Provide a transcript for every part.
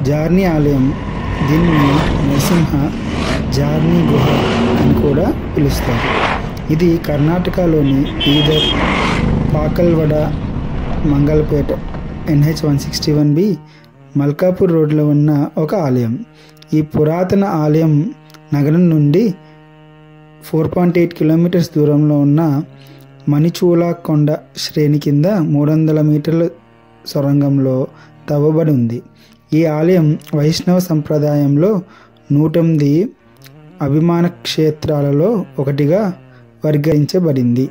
జార్ని ఆలయం, దీన్ని నరసింహ జార్ని గుహ అని కూడా పిలుస్తారు. ఇది కర్ణాటకలోని బీదర్, పాకల్వడ, మంగళపేట NH-161B మల్కాపూర్ రోడ్లో ఉన్న ఒక ఆలయం. ఈ పురాతన ఆలయం నగరం నుండి 4.8 కిలోమీటర్స్ దూరంలో ఉన్న మణిచూలా కొండ శ్రేణి కింద 300 మీటర్ల సొరంగంలో తవ్వబడి ఉంది. ఈ ఆలయం వైష్ణవ సంప్రదాయంలో 108 అభిమాన క్షేత్రాలలో ఒకటిగా వర్గీకరించబడింది.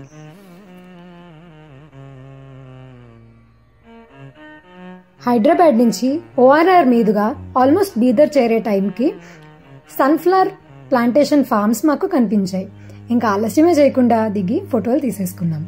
హైదరాబాద్ నుంచి ORR మీదుగా ఆల్మోస్ట్ బీదర్ చేరే టైంకి సన్ఫ్లవర్ ప్లాంటేషన్ ఫార్మ్స్ మాకు కనిపించాయి. ఇంకా ఆలస్యమే చేయకుండా దిగి ఫోటోలు తీసేసుకున్నాం.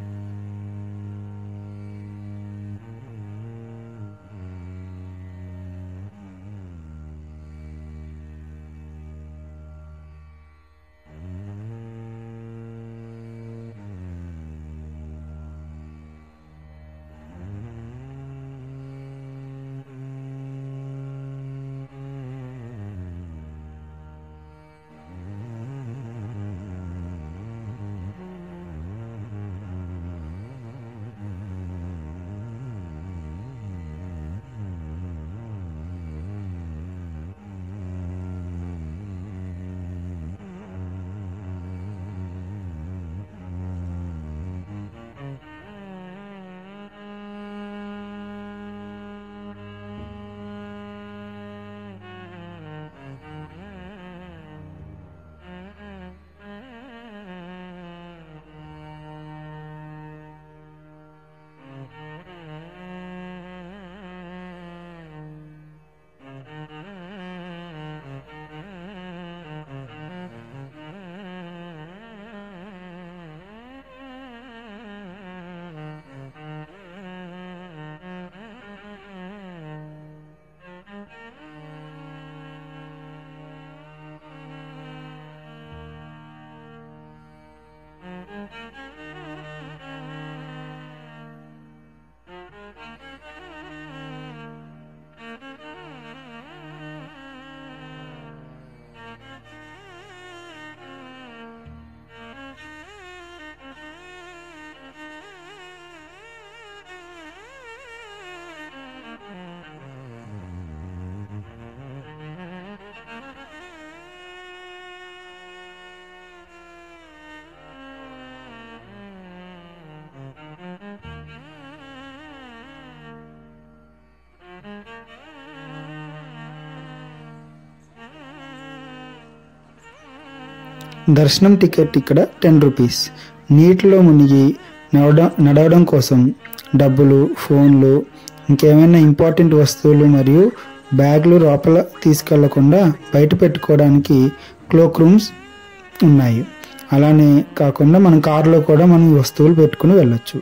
దర్శనం టికెట్ ఇక్కడ 10 రూపీస్. నీటిలో మునిగి నడవడం కోసం డబ్బులు, ఫోన్లు, ఇంకేమైనా ఇంపార్టెంట్ వస్తువులు మరియు బ్యాగులు లోపల తీసుకెళ్లకుండా బయట పెట్టుకోవడానికి క్లోక్ రూమ్స్ ఉన్నాయి. అలానే కాకుండా మన కారులో కూడా మనం వస్తువులు పెట్టుకుని వెళ్ళొచ్చు.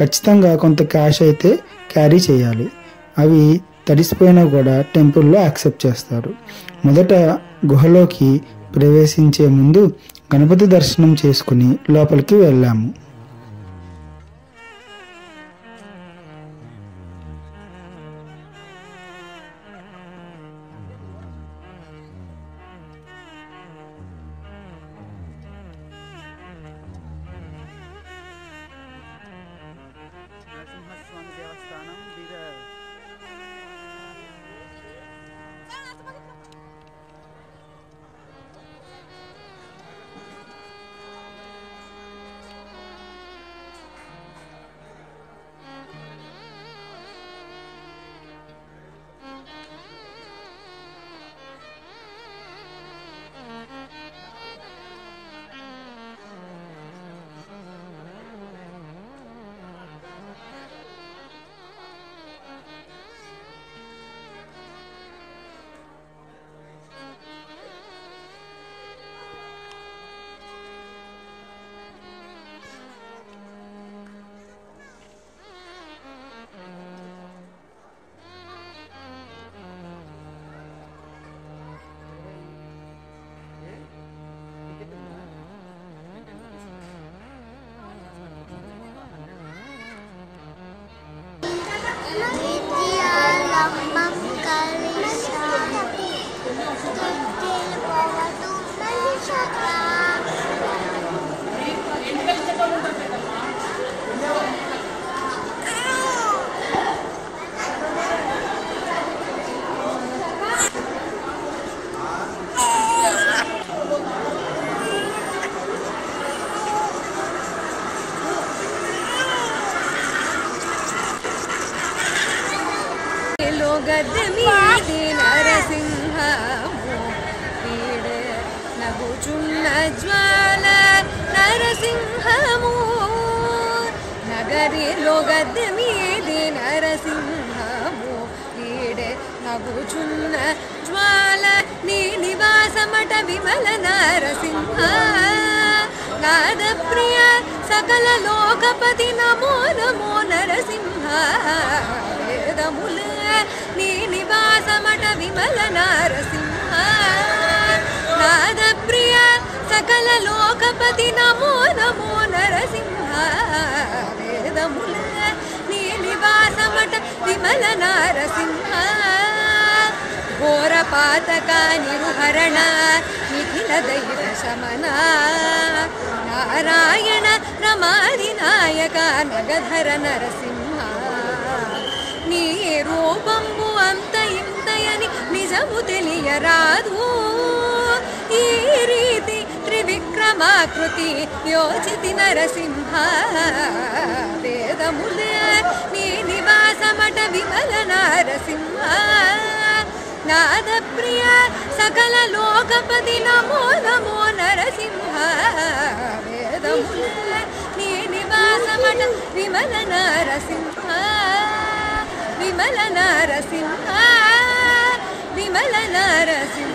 ఖచ్చితంగా కొంత క్యాష్ అయితే క్యారీ చేయాలి. అవి తడిసిపోయినా కూడా టెంపుల్లో యాక్సెప్ట్ చేస్తారు. మొదట గుహలోకి ప్రవేశించే ముందు గణపతి దర్శనం చేసుకుని లోపలికి వెళ్ళాము. లోగద్దెమీది నరసింహము వీడే నగుచున్న జ్వాల నరసింహము నగరి లోగద్దెమీది నరసింహము వీడే నగుచున్న జ్వాల నీ నివాసమట విమల నరసింహ నాద ప్రియ సకల లోకపతి నమో నమో నరసింహ వేదముల నీ నివాసమట విమల నరసింహ నాద ప్రియ సకల లోకపతి నమో నమో నరసింహ వేదముల నీ నివాసమట విమల నరసింహ ఘోర పాతక నిరుహరణ నిఖిల దైవ శమన నారాయణ రమాది నాయక నగధర నరసింహ నీ రూపంబు అంత ఇంతయని నిజము తెలియరాదు ఈ రీతి త్రివిక్రమాకృతి యోచితి నరసింహ వేదముల నీ నివాసమట విమల నరసింహ నాద ప్రియ సకల లోకపతి నమో నమో నరసింహ వేదముల నీ నివాసమట విమల నరసింహ విమల నరసింహ విమల నరసింహ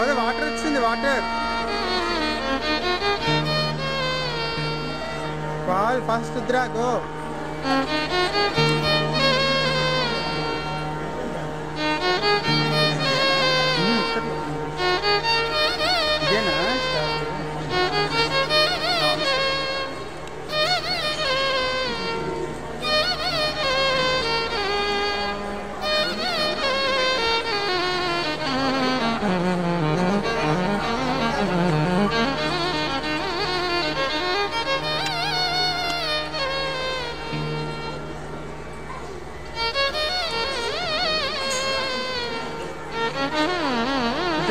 అదే వాటర్ వచ్చింది వాటర్ పాల్ ఫస్ట్ ద్రాగో ఇదేనా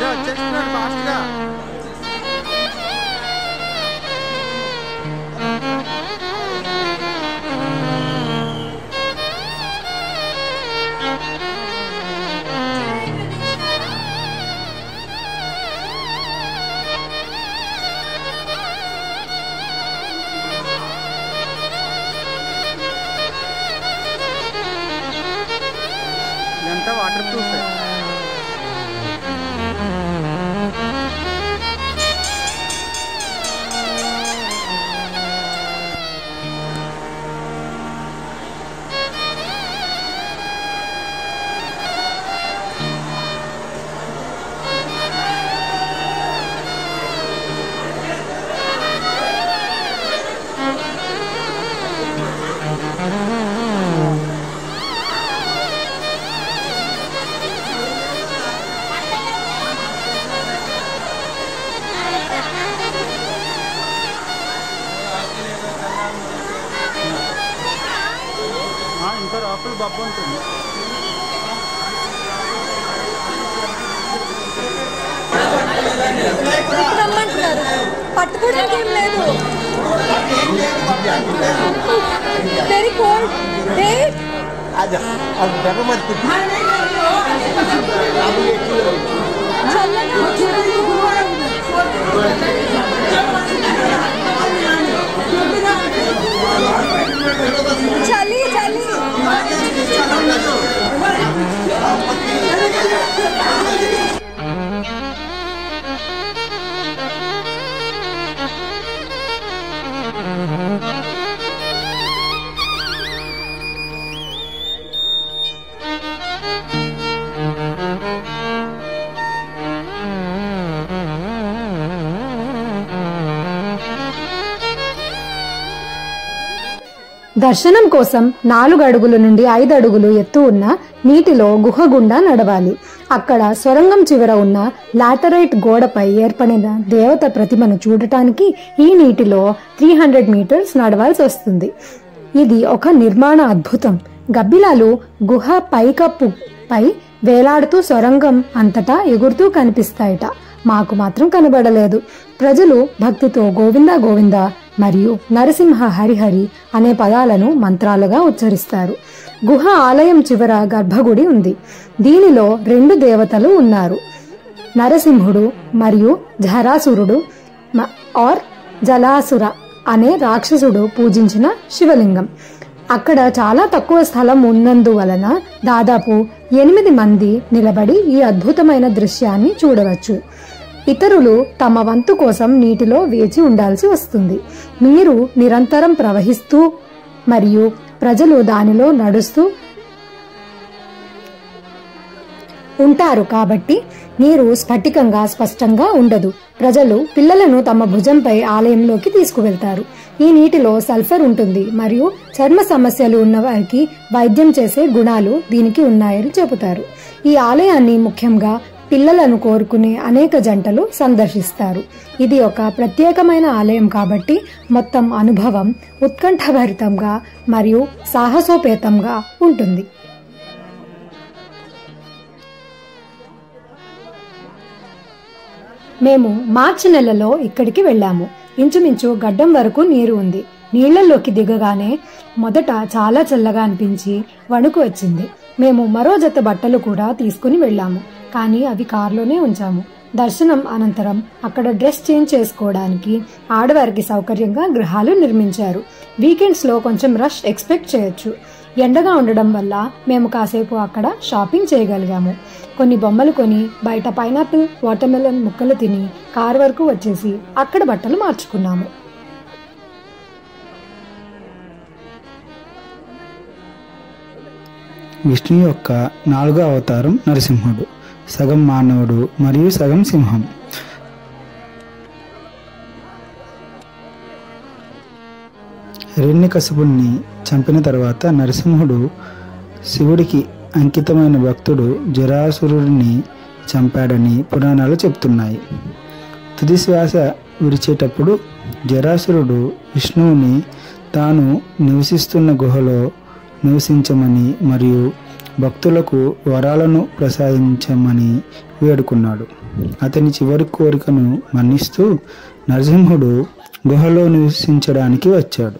వచ్చేస్తున్నాడు ఫాస్ట్గా ఇదంతా వాటర్ ప్రూఫ్ ఇంకా లోపల బొబ్బ ఉంటుంది రమ్మంటున్నారు పట్టుకోవడానికి ఏం లేదు వెరీ కోల్డ్ డే చల్లగా దర్శనం కోసం 4 అడుగుల నుండి 5 అడుగులు ఎత్తు ఉన్న నీటిలో గుహ గుండా నడవాలి. అక్కడ సొరంగం చివర ఉన్న లాటరైట్ గోడపై ఏర్పడిన దేవత ప్రతిమను చూడటానికి ఈ నీటిలో 300 మీటర్స్ నడవాల్సి వస్తుంది. ఇది ఒక నిర్మాణ అద్భుతం. గబ్బిలాలు గుహ పైకప్పుపై వేలాడుతూ సొరంగం అంతటా ఎగురుతూ కనిపిస్తాయట. మాకు మాత్రం కనబడలేదు. ప్రజలు భక్తితో గోవింద గోవింద మరియు నరసింహ హరిహరి అనే పదాలను మంత్రాలుగా ఉచ్చరిస్తారు. గుహ ఆలయం చివర గర్భగుడి ఉంది. దీనిలో 2 దేవతలు ఉన్నారు, నరసింహుడు మరియు జరాసురుడు ఆర్ జలాసుర అనే రాక్షసుడు పూజించిన శివలింగం. అక్కడ చాలా తక్కువ స్థలం ఉన్నందువలన దాదాపు 8 మంది నిలబడి ఈ అద్భుతమైన దృశ్యాన్ని చూడవచ్చు. ఇతరులు తమ వంతు కోసం నీటిలో వేచి ఉండాల్సి వస్తుంది. నీరు నిరంతరం ప్రవహిస్తూ మరియు ప్రజలు దానిలో నడుస్తూ ఉంటారు కాబట్టి నీరు స్ఫటికంగా స్పష్టంగా ఉండదు. ప్రజలు పిల్లలను తమ భుజంపై ఆలయంలోకి తీసుకువెళ్తారు. ఈ నీటిలో సల్ఫర్ ఉంటుంది మరియు చర్మ సమస్యలు ఉన్న వారికి వైద్యం చేసే గుణాలు దీనికి ఉన్నాయని చెబుతారు. ఈ ఆలయాన్ని ముఖ్యంగా పిల్లలను కోరుకునే అనేక జంటలు సందర్శిస్తారు. ఇది ఒక ప్రత్యేకమైన ఆలయం కాబట్టి మొత్తం అనుభవం ఉత్కంఠభరితంగా మరియు సాహసోపేతంగా ఉంటుంది. మేము మార్చి నెలలో ఇక్కడికి వెళ్ళాము. ఇంచుమించు గడ్డం వరకు నీరు ఉంది. నీళ్లలోకి దిగగానే మొదట చాలా చల్లగా అనిపించి వణుకు వచ్చింది. మేము మరో జత బట్టలు కూడా తీసుకుని వెళ్ళాము, కానీ అవి కారులోనే ఉంచాము. దర్శనం అనంతరం అక్కడ డ్రెస్ చేంజ్ చేసుకోవడానికి ఆడవారికి సౌకర్యంగా గృహాలు నిర్మించారు. వీకెండ్స్ లో కొంచెం రష్ ఎక్స్పెక్ట్ చేయొచ్చు. ఎండగా ఉండడం వల్ల మేము కాసేపు అక్కడ షాపింగ్ చేయగలిగాము. కొన్ని బొమ్మలు కొని బయట పైనాపిల్, వాటర్మెలన్ ముక్కలు తిని కార్ వరకు వచ్చేసి అక్కడ బట్టలు మార్చుకున్నాము. విష్ణు యొక్క 4వ అవతారం నరసింహుడు. సగం మానవుడు మరియు సగం సింహం. హిరణ్యకశిపుణ్ణి చంపిన తర్వాత నరసింహుడు శివుడికి అంకితమైన భక్తుడు జరాసురుడిని చంపాడని పురాణాలు చెప్తున్నాయి. తుది శ్వాస విడిచేటప్పుడు జరాసురుడు విష్ణువుని తాను నివసిస్తున్న గుహలో నివసించమని మరియు భక్తులకు వరాలను ప్రసాదించమని వేడుకున్నాడు. అతని చివరి కోరికను మన్నిస్తూ నరసింహుడు గుహలో నివసించడానికి వచ్చాడు.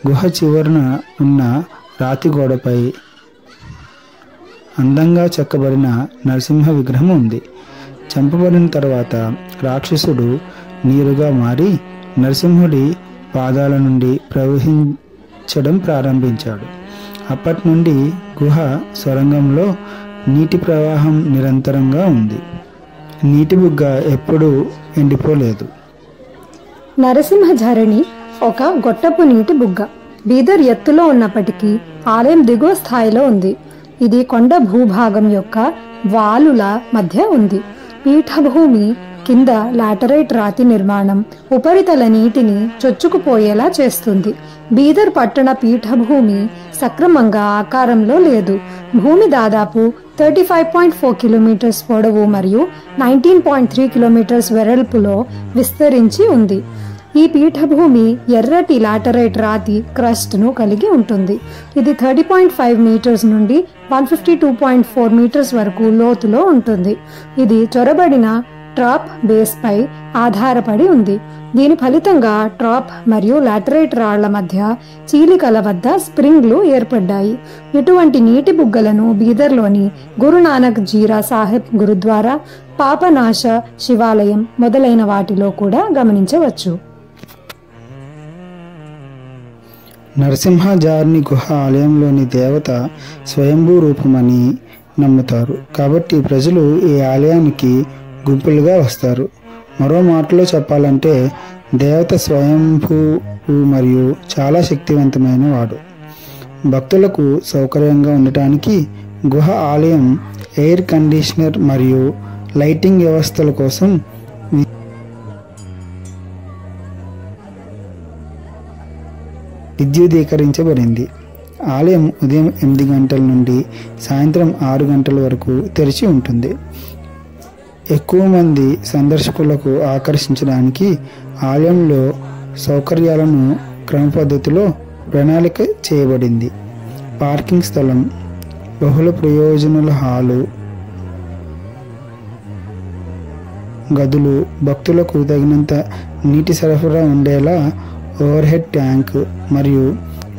గుహ చివరన ఉన్న రాతి గోడపై అందంగా చెక్కబడిన నరసింహ విగ్రహం ఉంది. చంపబడిన తర్వాత రాక్షసుడు నీరుగా మారి నరసింహుడి పాదాల నుండి ప్రవహించడం ప్రారంభించాడు. అప్పటి నుండి గుహ సొరంగంలో నీటి ప్రవాహం నిరంతరంగా ఉంది. నీటి బుగ్గ ఎప్పుడూ ఎండిపోలేదు. నరసింహ ఝరణి ఒక గొట్టపు నీటి బుగ్గ. బీదర్ ఎత్తులో ఉన్నప్పటికీ ఆలయం దిగువ స్థాయిలో ఉంది. ఇది కొండ భూభాగం యొక్క వాలుల మధ్య ఉంది. పీఠభూమి కింద లాటరైట్ రాతి నిర్మాణం ఉపరితల నీటిని చొచ్చుకుపోయేలా చేస్తుంది. బీదర్ పట్టణ పీఠభూమి సక్రమంగా ఆకారంలో లేదు. భూమి దాదాపు 35.4 కిలోమీటర్స్ పొడవు మరియు 19.3 కిలోమీటర్స్ వెడల్పులో విస్తరించి ఉంది. ఈ పీఠభూమి ఎర్రటి లాటరైట్ రాతి క్రస్ట్ ను కలిగి ఉంటుంది. ఇది 30.5 మీటర్స్ నుండి 152.4 మీటర్స్ వరకు లోతులో ఉంటుంది. ఇది చొరబడిన ట్రాప్ బేస్ పై ఆధారపడి ఉంది. దీని ఫలితంగా ట్రాప్ మరియు లాటరైట్ రాళ్ల మధ్య చీలికల వద్ద స్ప్రింగ్లు ఏర్పడ్డాయి. ఇటువంటి నీటి బుగ్గలను బీదర్లోని గురునానక్ జీరా సాహెబ్ గురుద్వారా, పాపనాశ శివాలయం మొదలైన వాటిలో కూడా గమనించవచ్చు. నరసింహజార్ని గుహ ఆలయంలోని దేవత స్వయంభూ రూపమని నమ్ముతారు. కాబట్టి ప్రజలు ఈ ఆలయానికి గుంపులుగా వస్తారు. మరో మాటలో చెప్పాలంటే దేవత స్వయంభూ మరియు చాలా శక్తివంతమైన వాడు. భక్తులకు సౌకర్యంగా ఉండటానికి గుహ ఆలయం ఎయిర్ కండిషనర్ మరియు లైటింగ్ వ్యవస్థల కోసం విద్యుదీకరించబడింది. ఆలయం ఉదయం 8 గంటల నుండి సాయంత్రం 6 గంటల వరకు తెరిచి ఉంటుంది. ఎక్కువ మంది సందర్శకులకు ఆకర్షించడానికి ఆలయంలో సౌకర్యాలను క్రమపద్ధతిలో ప్రణాళిక చేయబడింది. పార్కింగ్ స్థలం, బహుళ ప్రయోజనాల హాలు, గదులు, భక్తులకు తగినంత నీటి సరఫరా ఉండేలా ఓవర్ హెడ్ ట్యాంక్ మరియు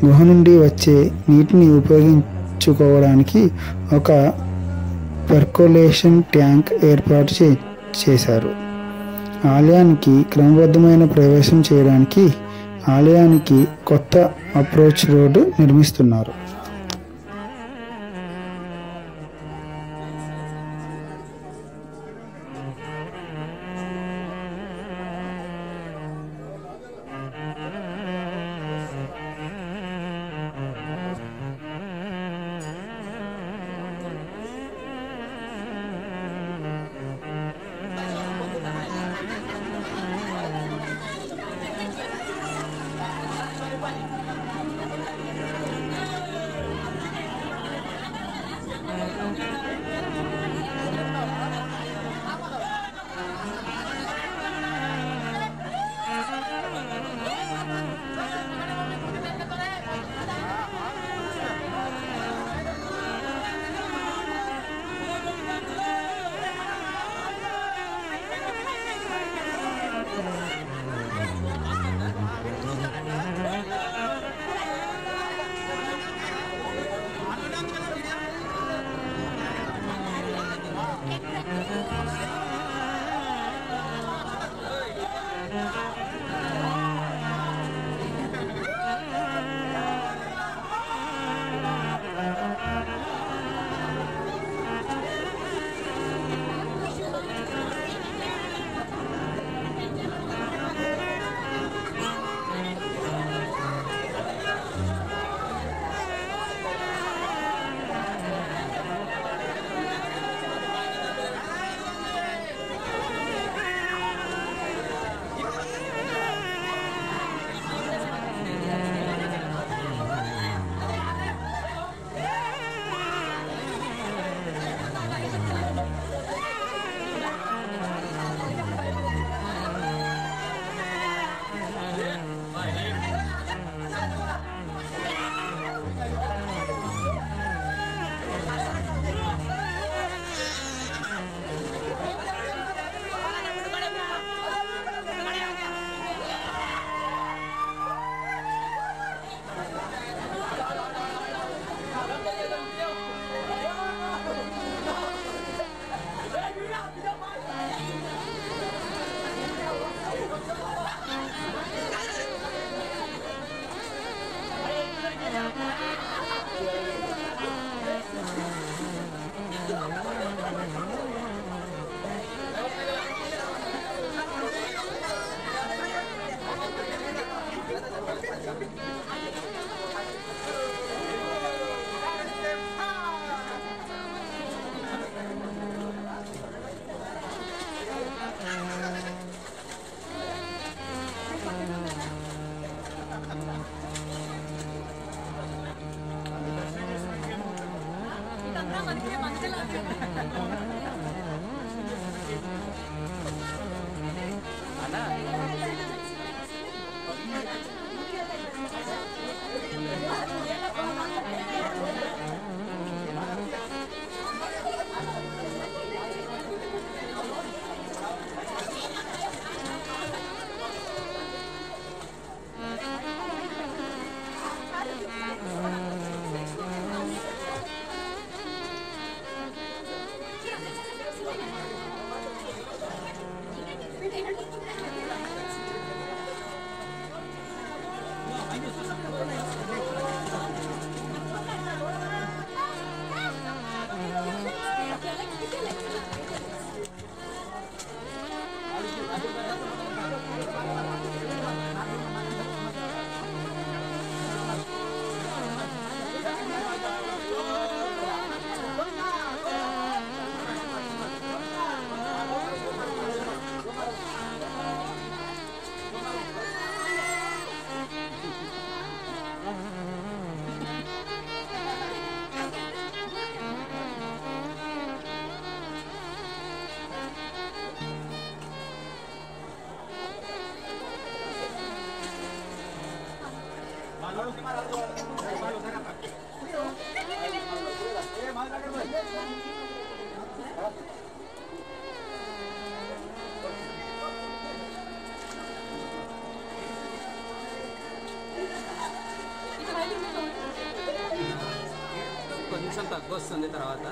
గుహ నుండి వచ్చే నీటిని ఉపయోగించుకోవడానికి ఒక పర్కోలేషన్ ట్యాంక్ ఏర్పాటు చేశారు. ఆలయానికి క్రమబద్ధమైన ప్రవేశం చేయడానికి ఆలయానికి కొత్త అప్రోచ్ రోడ్డు నిర్మిస్తున్నారు. కొంచెం తక్కువ వస్తుంది తర్వాత.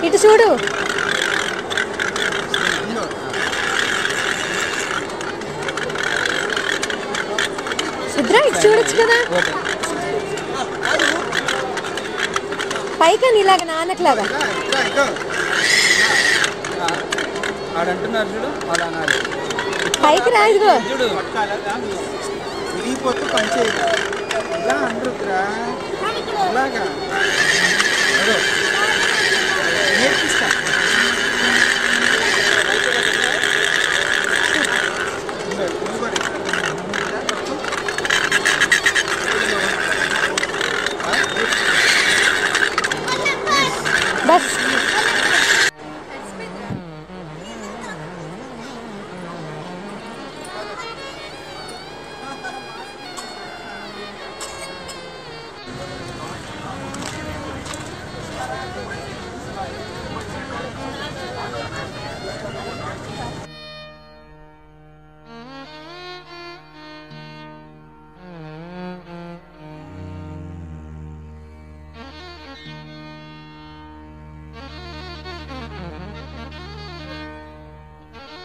ఇటు చూడు. రుద్ర ఇటు చూడొచ్చు కదా. పైకని ఇలాగ నాన్నకులాగా ఆడంటున్నారు చూడు, అలా అనాలి. పైకి రా. ఇదిగో చూడు విరిగిపోతే పని చేయదు. ఇలా అంటారురా ఇలాగా